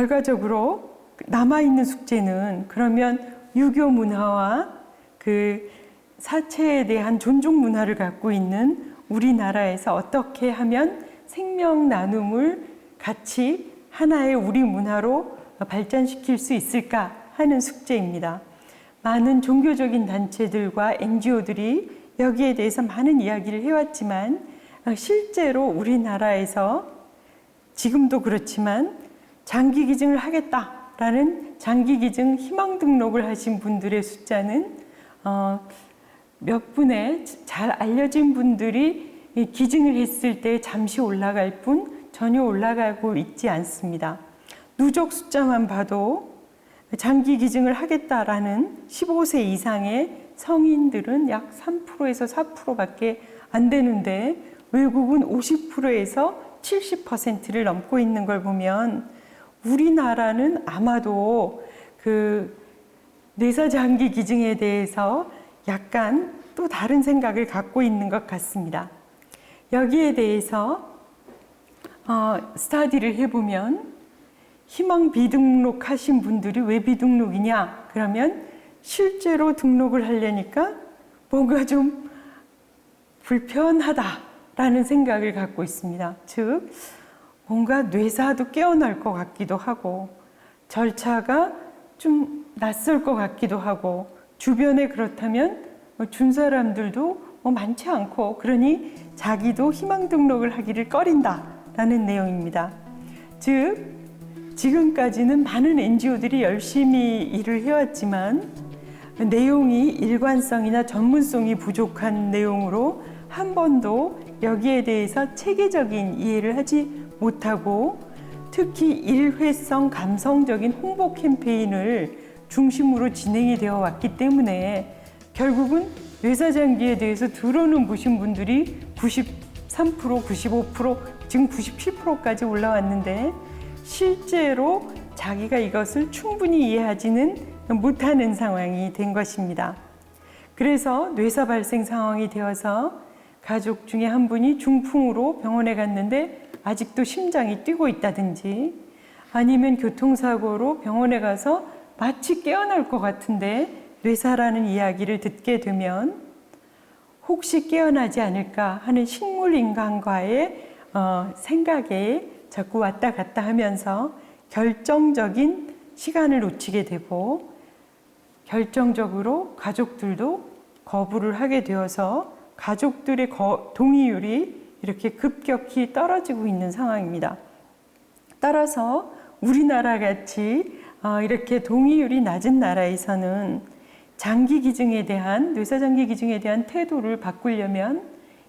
결과적으로 남아있는 숙제는 그러면 유교 문화와 그 사체에 대한 존중 문화를 갖고 있는 우리나라에서 어떻게 하면 생명 나눔을 같이 하나의 우리 문화로 발전시킬 수 있을까 하는 숙제입니다. 많은 종교적인 단체들과 NGO들이 여기에 대해서 많은 이야기를 해왔지만 실제로 우리나라에서 지금도 그렇지만 장기기증을 하겠다라는 장기기증 희망 등록을 하신 분들의 숫자는 몇 분의 잘 알려진 분들이 기증을 했을 때 잠시 올라갈 뿐 전혀 올라가고 있지 않습니다. 누적 숫자만 봐도 장기 기증을 하겠다라는 15세 이상의 성인들은 약 3%에서 4%밖에 안 되는데 외국은 50%에서 70%를 넘고 있는 걸 보면 우리나라는 아마도 그 뇌사 장기 기증에 대해서 약간 또 다른 생각을 갖고 있는 것 같습니다. 여기에 대해서 스터디를 해보면 희망 비등록하신 분들이 왜 비등록이냐? 그러면 실제로 등록을 하려니까 뭔가 좀 불편하다라는 생각을 갖고 있습니다. 즉, 뭔가 뇌사도 깨어날 것 같기도 하고 절차가 좀 낯설 것 같기도 하고 주변에 그렇다면 준 사람들도 많지 않고 그러니 자기도 희망 등록을 하기를 꺼린다라는 내용입니다. 즉, 지금까지는 많은 NGO들이 열심히 일을 해왔지만 내용이 일관성이나 전문성이 부족한 내용으로 한 번도 여기에 대해서 체계적인 이해를 하지 못하고 특히 일회성 감성적인 홍보 캠페인을 중심으로 진행이 되어 왔기 때문에 결국은 뇌사장기에 대해서 들어는 보신 분들이 93%, 95%, 지금 97%까지 올라왔는데 실제로 자기가 이것을 충분히 이해하지는 못하는 상황이 된 것입니다. 그래서 뇌사 발생 상황이 되어서 가족 중에 한 분이 중풍으로 병원에 갔는데 아직도 심장이 뛰고 있다든지 아니면 교통사고로 병원에 가서 마치 깨어날 것 같은데 뇌사라는 이야기를 듣게 되면 혹시 깨어나지 않을까 하는 식물인간과의 생각에 자꾸 왔다 갔다 하면서 결정적인 시간을 놓치게 되고 결정적으로 가족들도 거부를 하게 되어서 가족들의 동의율이 이렇게 급격히 떨어지고 있는 상황입니다. 따라서 우리나라 같이 이렇게 동의율이 낮은 나라에서는 장기 기증에 대한 뇌사장기 기증에 대한 태도를 바꾸려면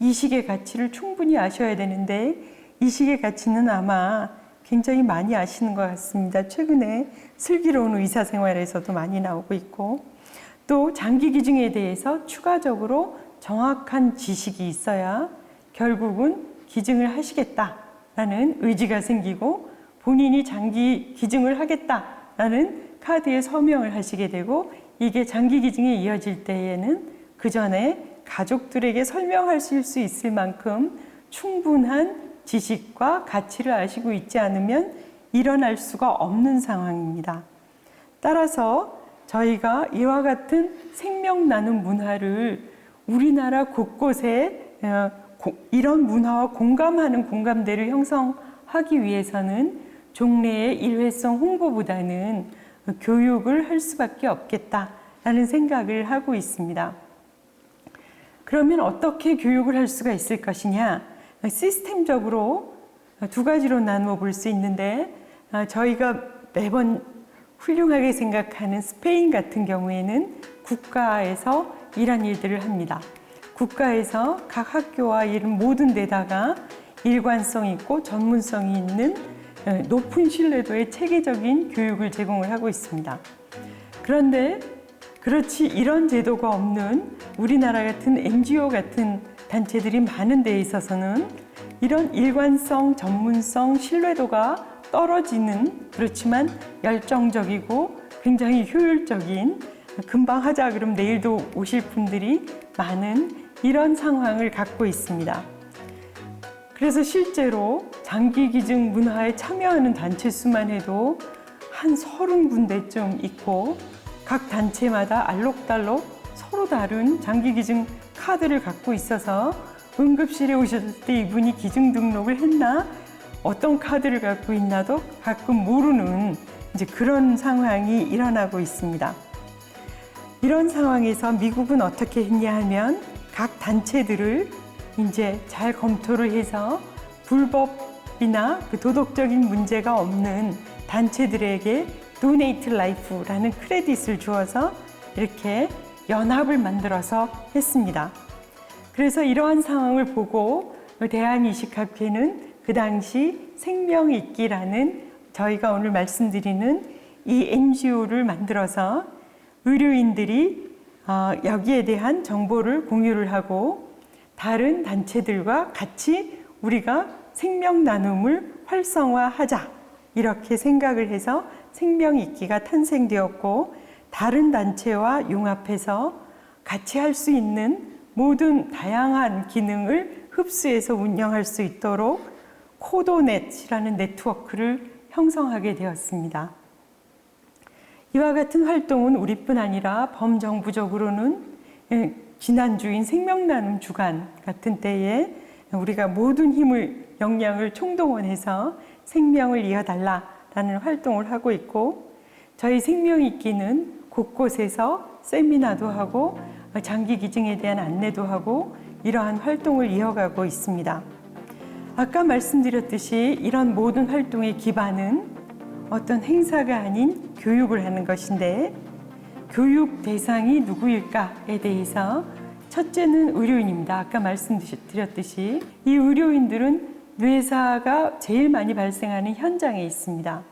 이식의 가치를 충분히 아셔야 되는데 이식의 가치는 아마 굉장히 많이 아시는 것 같습니다. 최근에 슬기로운 의사생활에서도 많이 나오고 있고 또 장기 기증에 대해서 추가적으로 정확한 지식이 있어야 결국은 기증을 하시겠다라는 의지가 생기고 본인이 장기 기증을 하겠다라는 카드에 서명을 하시게 되고 이게 장기 기증에 이어질 때에는 그 전에 가족들에게 설명하실 수 있을 만큼 충분한 지식과 가치를 아시고 있지 않으면 일어날 수가 없는 상황입니다. 따라서 저희가 이와 같은 생명 나눔 문화를 우리나라 곳곳에 이런 문화와 공감하는 공감대를 형성하기 위해서는 종래의 일회성 홍보보다는 교육을 할 수밖에 없겠다라는 생각을 하고 있습니다. 그러면 어떻게 교육을 할 수가 있을 것이냐? 시스템적으로 두 가지로 나누어 볼 수 있는데 저희가 매번 훌륭하게 생각하는 스페인 같은 경우에는 국가에서 이런 일들을 합니다. 국가에서 각 학교와 이런 모든 데다가 일관성 있고 전문성이 있는 높은 신뢰도의 체계적인 교육을 제공을 하고 있습니다. 그런데 그렇지 이런 제도가 없는 우리나라 같은 NGO 같은 단체들이 많은 데에 있어서는 이런 일관성, 전문성, 신뢰도가 떨어지는 그렇지만 열정적이고 굉장히 효율적인 금방 하자 그럼 내일도 오실 분들이 많은 이런 상황을 갖고 있습니다. 그래서 실제로 장기기증 문화에 참여하는 단체 수만 해도 한 30군데쯤 있고 각 단체마다 알록달록 서로 다른 장기기증 카드를 갖고 있어서 응급실에 오셨을 때 이분이 기증 등록을 했나? 어떤 카드를 갖고 있나도 가끔 모르는 이제 그런 상황이 일어나고 있습니다. 이런 상황에서 미국은 어떻게 했냐 하면 각 단체들을 이제 잘 검토를 해서 불법이나 그 도덕적인 문제가 없는 단체들에게 Donate Life라는 크레딧을 주어서 이렇게 연합을 만들어서 했습니다. 그래서 이러한 상황을 보고 대한이식학회는 그 당시 생명잇기라는 저희가 오늘 말씀드리는 이 NGO를 만들어서 의료인들이 여기에 대한 정보를 공유를 하고 다른 단체들과 같이 우리가 생명 나눔을 활성화하자 이렇게 생각을 해서 생명잇기가 탄생되었고 다른 단체와 융합해서 같이 할 수 있는 모든 다양한 기능을 흡수해서 운영할 수 있도록 코도넷이라는 네트워크를 형성하게 되었습니다. 이와 같은 활동은 우리뿐 아니라 범정부적으로는 지난주인 생명나눔 주간 같은 때에 우리가 모든 힘을, 역량을 총동원해서 생명을 이어달라라는 활동을 하고 있고 저희 생명잇기는 곳곳에서 세미나도 하고 장기 기증에 대한 안내도 하고 이러한 활동을 이어가고 있습니다. 아까 말씀드렸듯이 이런 모든 활동의 기반은 어떤 행사가 아닌 교육을 하는 것인데 교육 대상이 누구일까에 대해서 첫째는 의료인입니다. 아까 말씀드렸듯이 이 의료인들은 뇌사가 제일 많이 발생하는 현장에 있습니다.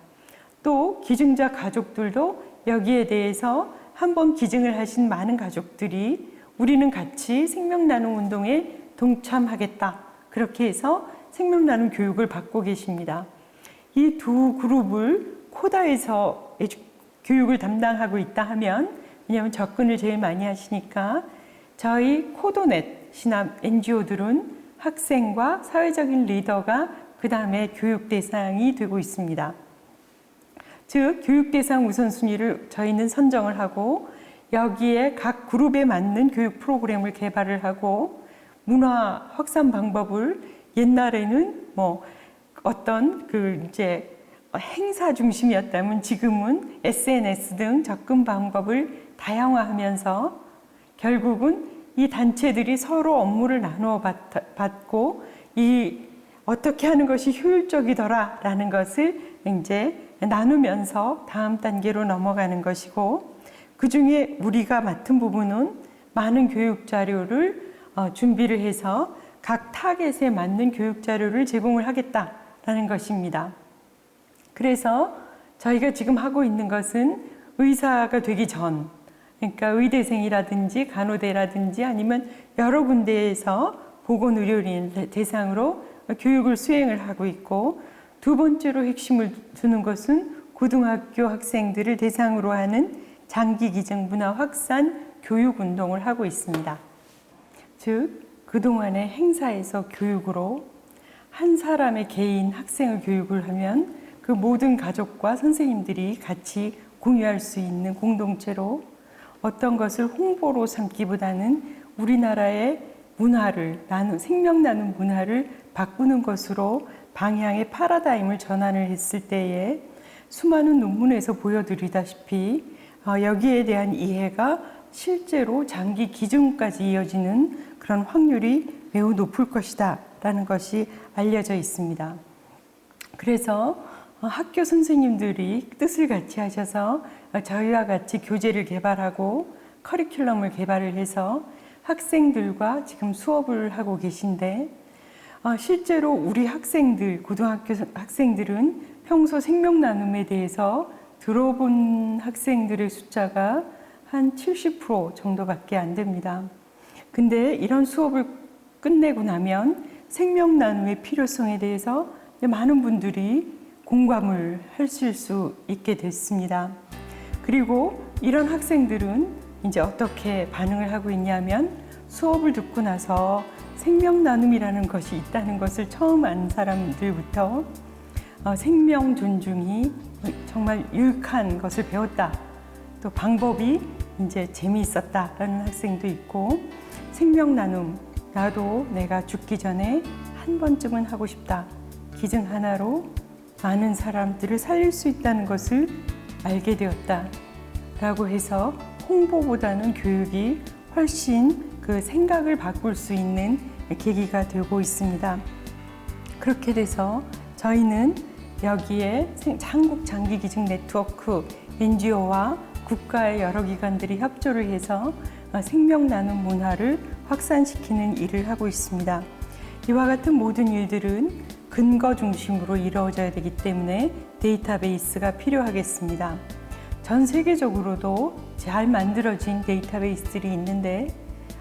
또 기증자 가족들도 여기에 대해서 한번 기증을 하신 많은 가족들이 우리는 같이 생명나눔 운동에 동참하겠다. 그렇게 해서 생명나눔 교육을 받고 계십니다. 이 두 그룹을 코다에서 교육을 담당하고 있다 하면 왜냐하면 접근을 제일 많이 하시니까 저희 코도넷 신합 NGO들은 학생과 사회적인 리더가 그 다음에 교육 대상이 되고 있습니다. 즉 교육 대상 우선순위를 저희는 선정을 하고 여기에 각 그룹에 맞는 교육 프로그램을 개발을 하고 문화 확산 방법을 옛날에는 뭐 어떤 이제 행사 중심이었다면 지금은 SNS 등 접근 방법을 다양화하면서 결국은 이 단체들이 서로 업무를 나누어 받고 이 어떻게 하는 것이 효율적이더라라는 것을 이제 나누면서 다음 단계로 넘어가는 것이고 그 중에 우리가 맡은 부분은 많은 교육 자료를 준비를 해서 각 타겟에 맞는 교육 자료를 제공을 하겠다라는 것입니다. 그래서 저희가 지금 하고 있는 것은 의사가 되기 전, 그러니까 의대생이라든지 간호대라든지 아니면 여러 군데에서 보건의료인 대상으로 교육을 수행을 하고 있고 두 번째로 핵심을 두는 것은 고등학교 학생들을 대상으로 하는 장기기증 문화 확산 교육 운동을 하고 있습니다. 즉 그동안의 행사에서 교육으로 한 사람의 개인 학생을 교육을 하면 그 모든 가족과 선생님들이 같이 공유할 수 있는 공동체로 어떤 것을 홍보로 삼기보다는 우리나라의 문화를 생명 나눔 문화를 바꾸는 것으로 방향의 파라다임을 전환을 했을 때에 수많은 논문에서 보여드리다시피 여기에 대한 이해가 실제로 장기 기증까지 이어지는 그런 확률이 매우 높을 것이다 라는 것이 알려져 있습니다. 그래서 학교 선생님들이 뜻을 같이 하셔서 저희와 같이 교재를 개발하고 커리큘럼을 개발을 해서 학생들과 지금 수업을 하고 계신데 실제로 우리 학생들, 고등학교 학생들은 평소 생명 나눔에 대해서 들어본 학생들의 숫자가 한 70% 정도밖에 안 됩니다. 근데 이런 수업을 끝내고 나면 생명 나눔의 필요성에 대해서 많은 분들이 공감을 하실 수 있게 됐습니다. 그리고 이런 학생들은 이제 어떻게 반응을 하고 있냐면 수업을 듣고 나서 생명 나눔이라는 것이 있다는 것을 처음 안 사람들부터 생명 존중이 정말 유익한 것을 배웠다. 또 방법이 이제 재미있었다라는 학생도 있고, 생명 나눔, 나도 내가 죽기 전에 한 번쯤은 하고 싶다. 기증 하나로 많은 사람들을 살릴 수 있다는 것을 알게 되었다. 라고 해서 홍보보다는 교육이 훨씬 그 생각을 바꿀 수 있는 계기가 되고 있습니다. 그렇게 돼서 저희는 여기에 한국장기기증 네트워크 NGO와 국가의 여러 기관들이 협조를 해서 생명 나눔 문화를 확산시키는 일을 하고 있습니다. 이와 같은 모든 일들은 근거 중심으로 이루어져야 되기 때문에 데이터베이스가 필요하겠습니다. 전 세계적으로도 잘 만들어진 데이터베이스들이 있는데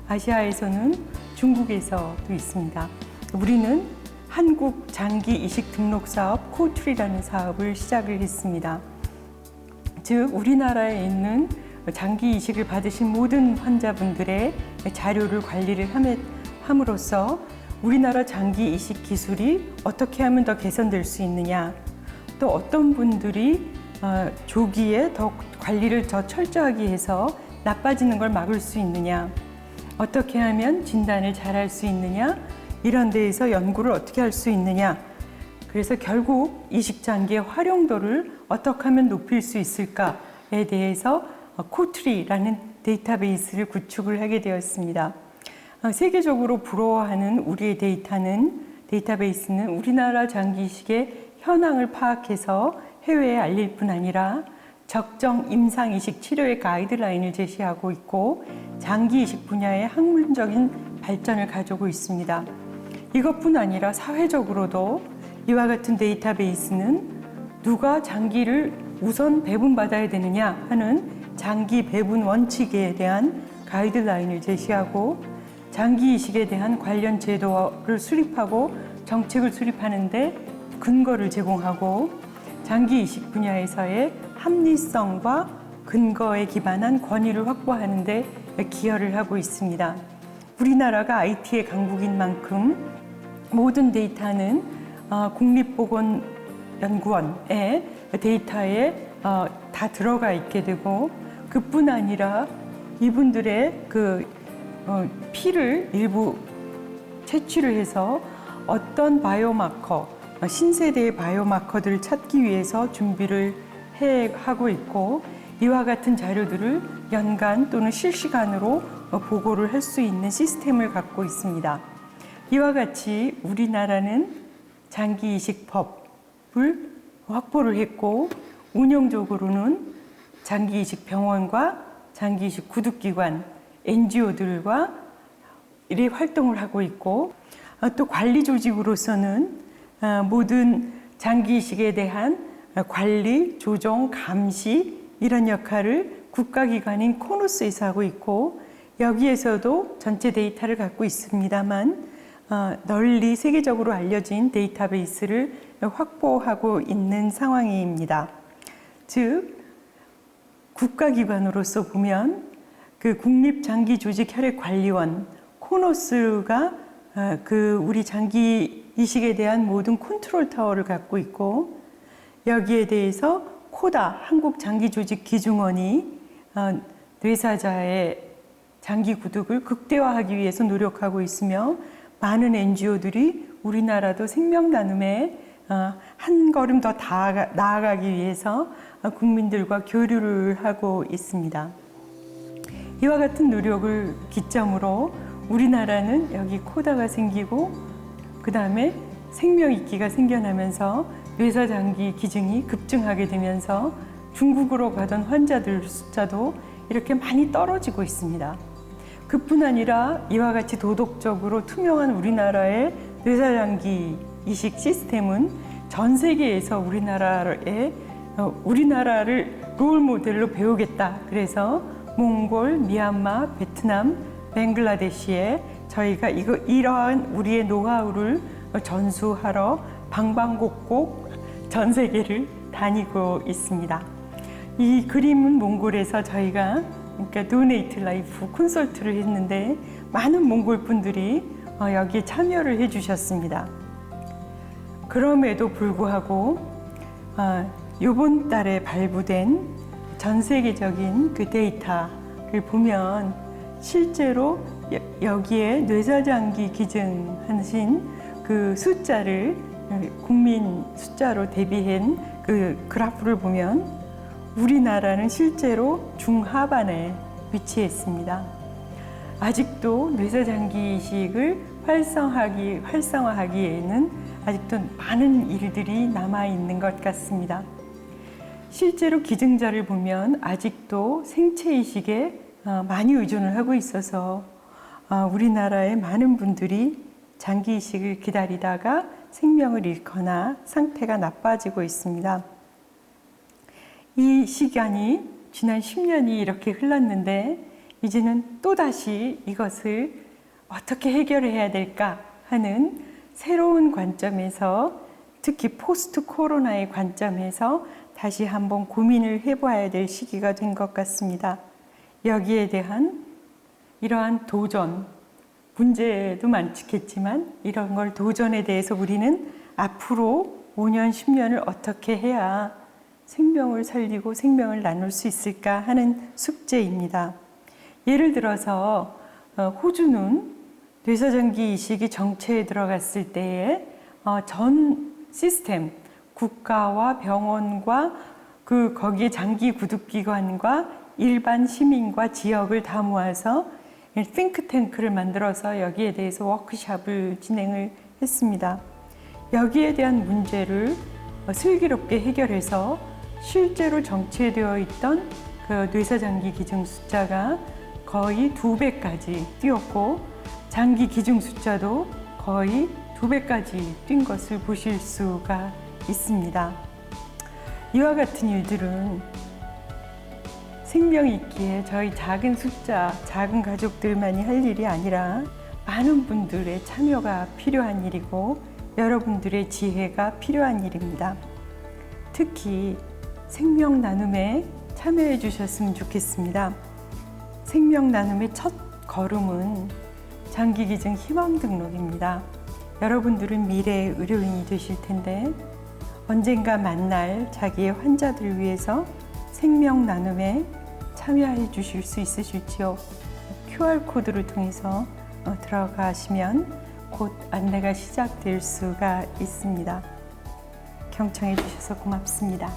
아시아에서는 중국에서도 있습니다. 우리는 한국 장기 이식 등록 사업 코트리라는 사업을 시작을 했습니다. 즉 우리나라에 있는 장기 이식을 받으신 모든 환자분들의 자료를 관리를 함으로써 우리나라 장기 이식 기술이 어떻게 하면 더 개선될 수 있느냐, 또 어떤 분들이 조기에 더 관리를 더 철저하게 해서 나빠지는 걸 막을 수 있느냐, 어떻게 하면 진단을 잘 할 수 있느냐, 이런 데에서 연구를 어떻게 할 수 있느냐. 그래서 결국 이식장기의 활용도를 어떻게 하면 높일 수 있을까에 대해서 코트리라는 데이터베이스를 구축을 하게 되었습니다. 세계적으로 부러워하는 우리의 데이터베이스는 우리나라 장기 이식의 현황을 파악해서 해외에 알릴 뿐 아니라 적정 임상 이식 치료의 가이드라인을 제시하고 있고 장기 이식 분야의 학문적인 발전을 가져오고 있습니다. 이것뿐 아니라 사회적으로도 이와 같은 데이터베이스는 누가 장기를 우선 배분받아야 되느냐 하는 장기 배분 원칙에 대한 가이드라인을 제시하고 장기 이식에 대한 관련 제도를 수립하고 정책을 수립하는데 근거를 제공하고 장기 이식 분야에서의 합리성과 근거에 기반한 권위를 확보하는 데 기여를 하고 있습니다. 우리나라가 IT의 강국인 만큼 모든 데이터는 국립보건연구원의 데이터에 다 들어가 있게 되고, 그뿐 아니라 이분들의 피를 일부 채취를 해서 어떤 바이오마커, 신세대의 바이오마커들을 찾기 위해서 준비를 하고 있고, 이와 같은 자료들을 연간 또는 실시간으로 보고를 할 수 있는 시스템을 갖고 있습니다. 이와 같이 우리나라는 장기 이식법을 확보를 했고, 운영적으로는 장기 이식 병원과 장기 이식 구독기관, NGO들과 이 활동을 하고 있고, 또 관리 조직으로서는 모든 장기 이식에 대한 관리, 조정, 감시 이런 역할을 국가기관인 코노스에서 하고 있고, 여기에서도 전체 데이터를 갖고 있습니다만 널리 세계적으로 알려진 데이터베이스를 확보하고 있는 상황입니다. 즉 국가기관으로서 보면 그 국립장기조직혈액관리원 코노스가 우리 장기 이식에 대한 모든 컨트롤 타워를 갖고 있고, 여기에 대해서 코다 한국장기조직기증원이 뇌사자의 장기 구독을 극대화하기 위해서 노력하고 있으며, 많은 NGO들이 우리나라도 생명 나눔에 한 걸음 더 나아가기 위해서 국민들과 교류를 하고 있습니다. 이와 같은 노력을 기점으로 우리나라는 여기 코다가 생기고, 그 다음에 생명익기가 생겨나면서 뇌사장기 기증이 급증하게 되면서 중국으로 가던 환자들 숫자도 이렇게 많이 떨어지고 있습니다. 그뿐 아니라 이와 같이 도덕적으로 투명한 우리나라의 뇌사장기 이식 시스템은 전 세계에서 우리나라를 롤 모델로 배우겠다. 그래서 몽골, 미얀마, 베트남, 벵글라데시에 저희가 이러한 우리의 노하우를 전수하러 방방곡곡 전 세계를 다니고 있습니다. 이 그림은 몽골에서 저희가 도네이트 라이프 콘서트를 했는데, 많은 몽골 분들이 여기에 참여를 해주셨습니다. 그럼에도 불구하고 이번 달에 발부된 전 세계적인 그 데이터를 보면 실제로 여기에 뇌사장기 기증하신 그 숫자를 국민 숫자로 대비한 그 그래프를 보면 우리나라는 실제로 중하반에 위치했습니다. 아직도 뇌사장기 이식을 활성화하기에는 아직도 많은 일들이 남아 있는 것 같습니다. 실제로 기증자를 보면 아직도 생체 이식에 많이 의존을 하고 있어서 우리나라의 많은 분들이 장기 이식을 기다리다가 생명을 잃거나 상태가 나빠지고 있습니다. 이 시간이 지난 10년이 이렇게 흘렀는데 이제는 또다시 이것을 어떻게 해결해야 될까 하는 새로운 관점에서, 특히 포스트 코로나의 관점에서 다시 한번 고민을 해봐야 될 시기가 된 것 같습니다. 여기에 대한 이러한 도전, 문제도 많겠지만 이런 걸 도전에 대해서 우리는 앞으로 5년, 10년을 어떻게 해야 생명을 살리고 생명을 나눌 수 있을까 하는 숙제입니다. 예를 들어서 호주는 뇌사장기 이식이 정체에 들어갔을 때에 전 시스템, 국가와 병원과 거기에 장기 구독기관과 일반 시민과 지역을 다 모아서 띵크탱크를 만들어서 여기에 대해서 워크숍을 진행을 했습니다. 여기에 대한 문제를 슬기롭게 해결해서 실제로 정체되어 있던 그 뇌사장기 기증 숫자가 거의 2배까지 뛰었고 장기 기증 숫자도 거의 2배까지 뛴 것을 보실 수가 있습니다. 이와 같은 일들은 생명이 있기에 저희 작은 숫자, 작은 가족들만이 할 일이 아니라 많은 분들의 참여가 필요한 일이고 여러분들의 지혜가 필요한 일입니다. 특히 생명 나눔에 참여해 주셨으면 좋겠습니다. 생명 나눔의 첫 걸음은 장기 기증 희망 등록입니다. 여러분들은 미래의 의료인이 되실 텐데 언젠가 만날 자기의 환자들을 위해서 생명 나눔에 참여해 주실 수 있으실지요? QR코드를 통해서 들어가시면 곧 안내가 시작될 수가 있습니다. 경청해 주셔서 고맙습니다.